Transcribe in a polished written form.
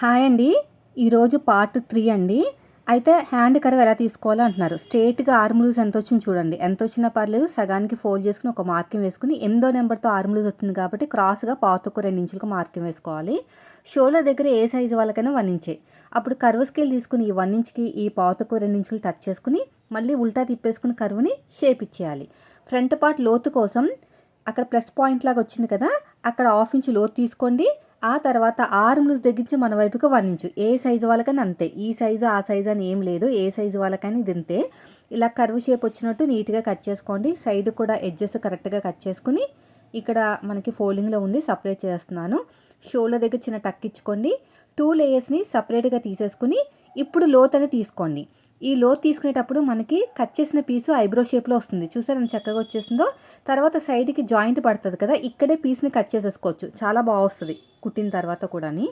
Hi అండి. ఈరోజు part 3 అండి. అయితే హ్యాండ్ కర్వ్ ఎలా తీసుకోవాలో అంటున్నారు. స్ట్రెయిట్‌గా ఆర్మ్ లూజ్ ఎంతొచ్చిందో చూడండి. ఎంతొచ్చినా పర్లేదు, సగానికి ఫోల్డ్ చేసుకొని ఒక మార్కింగ్ వేసుకొని 8దో నెంబర్‌తో ఆర్మ్ లూజ్ వచ్చింది కాబట్టి క్రాస్‌గా పావుతక్కువ 2 ఇంచులకు మార్కింగ్ వేసుకోవాలి. షోల్డర్ దగ్గర ఏ సైజు వాళ్ళకైనా 1 ఇంచే. అప్పుడు కర్వ్ స్కేల్ తీసుకొని ఈ 1 ఇంచ్‌కి ఈ పావుతక్కువ 2 ఇంచులు టచ్ చేసుకొని మళ్ళీ ఉల్టా తిప్పేసుకుని కర్వ్‌ని షేప్ ఇచ్చేయాలి. ఫ్రంట్ పార్ట్ లోతు కోసం అక్కడ ప్లస్ పాయింట్ లాగా వచ్చింది కదా, అక్కడ 1/2 ఇంచ్ లోతు తీసుకోండి. ఆ తర్వాత ఆర్మ్ లూజ్ తగ్గించి మన వైపుకి 1 ఇంచు. ఏ సైజు వాళ్ళకైనా అంతే. ఈ సైజు ఆ సైజు అని ఏం లేదు. ఏ సైజు వాళ్ళకైనా ఇది అంతే. ఇలా కర్వ్ షేప్ వచ్చినట్టు నీట్గా కట్ చేసుకోండి. సైడ్ కూడా ఎడ్జెస్ కరెక్ట్గా కట్ చేసుకుని ఇక్కడ మనకి ఫోల్డింగ్లో ఉంది, సపరేట్ చేస్తున్నాను. షోల్డర్ దగ్గర చిన్న టక్ ఇచ్చుకోండి. 2 లేయర్స్ని సపరేట్గా తీసేసుకుని ఇప్పుడు లోత్ అని తీసుకోండి. ఈ లోత్ తీసుకునేటప్పుడు మనకి కట్ చేసిన పీసు ఐబ్రో షేప్లో వస్తుంది. చూసారా ఎంత చక్కగా వచ్చేసిందో. తర్వాత సైడ్కి జాయింట్ పడుతుంది కదా, ఇక్కడే పీస్ని కట్ చేసేసుకోవచ్చు. చాలా బాగా వస్తుంది కుట్టిన తర్వాత కూడాని.